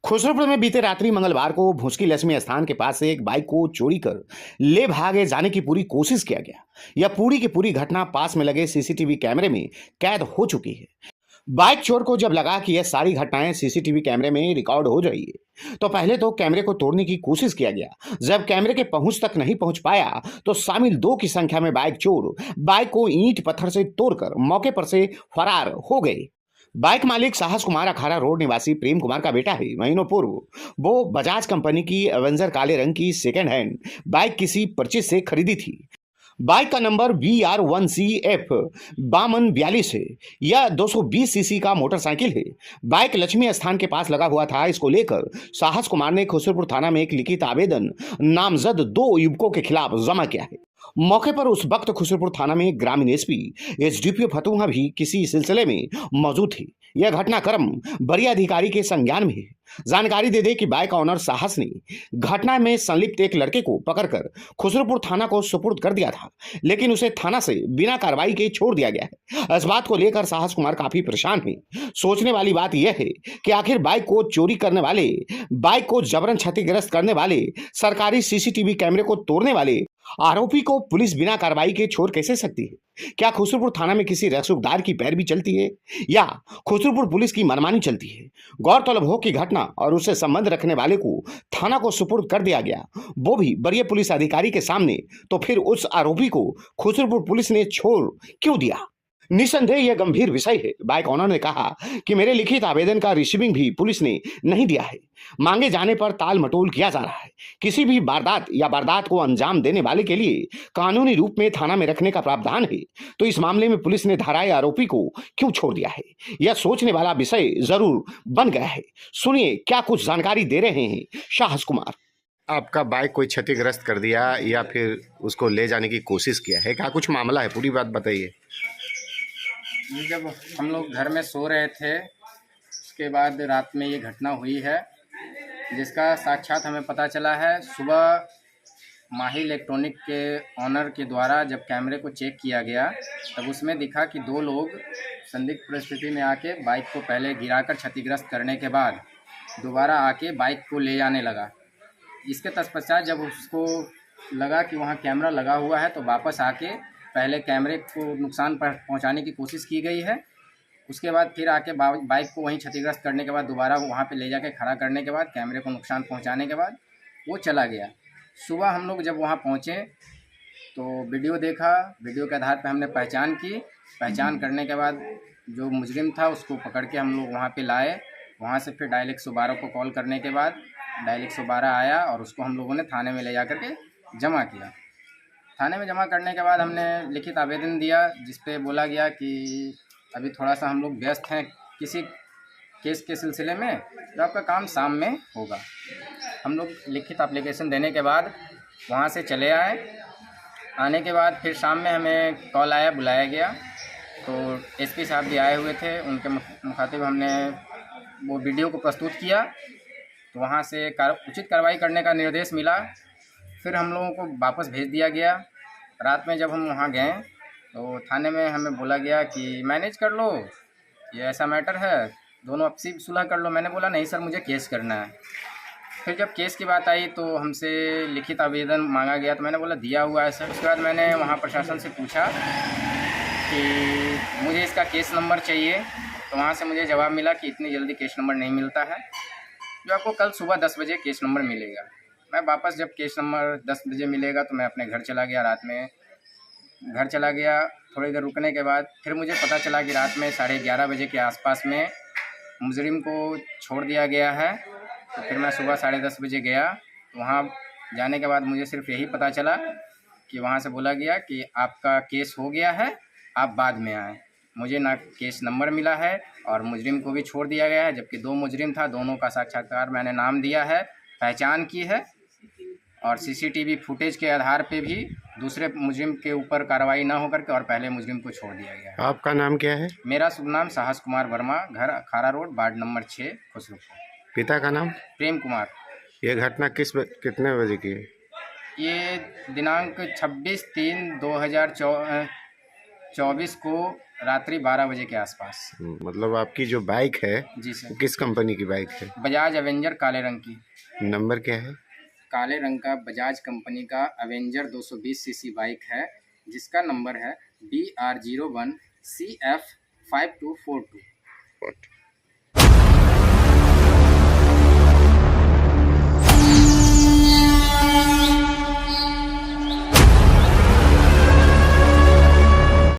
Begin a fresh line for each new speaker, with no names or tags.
खुसरूपुर में बीते रात्रि मंगलवार को भुसकी लक्ष्मी स्थान के पास से एक बाइक को चोरी कर ले भागे जाने की पूरी कोशिश किया गया। यह पूरी की पूरी घटना पास में लगे सीसीटीवी कैमरे में कैद हो चुकी है। बाइक चोर को जब लगा कि यह सारी घटनाएं सीसीटीवी कैमरे में रिकॉर्ड हो रही है, तो पहले तो कैमरे को तोड़ने की कोशिश किया गया। जब कैमरे के पहुंच तक नहीं पहुंच पाया, तो शामिल 2 की संख्या में बाइक चोर बाइक को ईंट पत्थर से तोड़कर मौके पर से फरार हो गए। बाइक मालिक साहस कुमार अखाड़ा रोड निवासी प्रेम कुमार का बेटा है। महीनों पूर्व वो बजाज कंपनी की एवेंजर काले रंग की सेकेंड हैंड बाइक किसी परचेज से खरीदी थी। बाइक का नंबर BR1CF 5242 है। यह 220 सीसी का मोटरसाइकिल है। बाइक लक्ष्मी स्थान के पास लगा हुआ था। इसको लेकर साहस कुमार ने खुसरूपुर थाना में एक लिखित आवेदन नामजद 2 युवकों के खिलाफ जमा किया है। मौके पर उस वक्त खुसरूपुर थाना में ग्रामीण एसपी एसडीपीओ फतुहा भी किसी सिलसिले में मौजूद थे। यह घटनाक्रम वरीय अधिकारी के संज्ञान में है। जानकारी दे दे कि बाइक ऑनर साहस ने घटना में संलिप्त एक लड़के को पकड़कर खुसरूपुर थाना को सुपुर्द कर दिया था, लेकिन उसे थाना से बिना कार्रवाई के छोड़ दिया गया है। इस बात को लेकर साहस कुमार काफी परेशान है। सोचने वाली बात यह है कि आखिर बाइक को चोरी करने वाले, बाइक को जबरन क्षतिग्रस्त करने वाले, सरकारी सीसीटीवी कैमरे को तोड़ने वाले आरोपी को पुलिस बिना कार्रवाई के छोड़ कैसे सकती है? क्या खुसरूपुर थाना में किसी रसूखदार की पैरवी चलती है या खुसरूपुर पुलिस की मनमानी चलती है? गौरतलब हो कि घटना और उससे संबंध रखने वाले को थाना को सुपुर्द कर दिया गया, वो भी वरीय पुलिस अधिकारी के सामने, तो फिर उस आरोपी को खुसरूपुर पुलिस ने छोड़ क्यों दिया? निसंदेह यह गंभीर विषय है। बाइक ऑनर ने कहा कि मेरे लिखित आवेदन का रिसीविंग भी पुलिस ने नहीं दिया है। मांगे जाने पर ताल मटोल किया जा रहा है। किसी भी वारदात को अंजाम देने वाले के लिए कानूनी रूप में थाना में रखने का प्रावधान है, तो इस मामले में पुलिस ने धाराए आरोपी को क्यों छोड़ दिया है? यह सोचने वाला विषय जरूर बन गया है। सुनिए क्या कुछ जानकारी दे रहे हैं साहस कुमार।
आपका बाइक कोई क्षतिग्रस्त कर दिया या फिर उसको ले जाने की कोशिश किया है? क्या कुछ मामला है, पूरी बात बताइए।
जब हम लोग घर में सो रहे थे, उसके बाद रात में ये घटना हुई है, जिसका साक्षात हमें पता चला है सुबह माही इलेक्ट्रॉनिक के ऑनर के द्वारा। जब कैमरे को चेक किया गया तब उसमें दिखा कि 2 लोग संदिग्ध परिस्थिति में आके बाइक को पहले गिराकर क्षतिग्रस्त करने के बाद दोबारा आके बाइक को ले जाने लगा। इसके तत्पश्चात जब उसको लगा कि वहाँ कैमरा लगा हुआ है, तो वापस आके पहले कैमरे को नुकसान पहुंचाने की कोशिश की गई है। उसके बाद फिर आके बाइक को वहीं क्षतिग्रस्त करने के बाद दोबारा वहाँ पे ले जाके खड़ा करने के बाद कैमरे को नुकसान पहुंचाने के बाद वो चला गया। सुबह हम लोग जब वहाँ पहुँचे तो वीडियो देखा। वीडियो के आधार पे हमने पहचान की। पहचान करने के बाद जो मुजरिम था उसको पकड़ के हम लोग वहाँ पे लाए। वहाँ से फिर डायल 112 को कॉल करने के बाद डायल 112 आया और उसको हम लोगों ने थाने में ले जा कर के जमा किया। थाने में जमा करने के बाद हमने लिखित आवेदन दिया, जिस पे बोला गया कि अभी थोड़ा सा हम लोग व्यस्त हैं किसी केस के सिलसिले में, तो आपका काम शाम में होगा। हम लोग लिखित एप्लीकेशन देने के बाद वहाँ से चले आए। आने के बाद फिर शाम में हमें कॉल आया, बुलाया गया, तो एसपी साहब भी आए हुए थे। उनके मुखातिब हमने वो वीडियो को प्रस्तुत किया, तो वहाँ से उचित कार्रवाई करने का निर्देश मिला। फिर हम लोगों को वापस भेज दिया गया। रात में जब हम वहाँ गए तो थाने में हमें बोला गया कि मैनेज कर लो, ये ऐसा मैटर है, दोनों आपसी सुलह कर लो। मैंने बोला नहीं सर, मुझे केस करना है। फिर जब केस की बात आई तो हमसे लिखित आवेदन मांगा गया, तो मैंने बोला दिया हुआ है सर। उसके बाद मैंने वहाँ प्रशासन से पूछा कि मुझे इसका केस नंबर चाहिए, तो वहाँ से मुझे जवाब मिला कि इतनी जल्दी केस नंबर नहीं मिलता है, जो आपको कल सुबह 10 बजे केस नंबर मिलेगा। मैं वापस जब केस नंबर 10 बजे मिलेगा तो मैं अपने घर चला गया। रात में घर चला गया। थोड़ी देर रुकने के बाद फिर मुझे पता चला कि रात में 11:30 बजे के आसपास में मुजरिम को छोड़ दिया गया है। तो फिर मैं सुबह 10:30 बजे गया। तो वहाँ जाने के बाद मुझे सिर्फ यही पता चला कि वहाँ से बोला गया कि आपका केस हो गया है, आप बाद में आएँ। मुझे ना केस नंबर मिला है और मुजरिम को भी छोड़ दिया गया है, जबकि 2 मुजरिम था, दोनों का साक्षात्कार मैंने नाम दिया है, पहचान की है, और सीसीटीवी फुटेज के आधार पे भी दूसरे मुजरिम के ऊपर कार्रवाई ना होकर के और पहले मुजरिम को छोड़ दिया गया है।
आपका नाम क्या है?
मेरा शुभ नाम साहस कुमार वर्मा, घर अखाड़ा रोड, वार्ड नंबर 6, खुसरूपुर।
पिता का नाम?
प्रेम कुमार।
ये घटना कितने बजे की है?
ये दिनांक 26/3/2024 को रात्रि 12 बजे के आसपास।
मतलब आपकी जो बाइक है
जी
वो
सर।
किस कंपनी की बाइक है?
बजाज अवेंजर काले रंग की।
नंबर क्या है?
काले रंग का बजाज कंपनी का अवेंजर 220 सीसी बाइक है, जिसका नंबर है BR01 CF5242।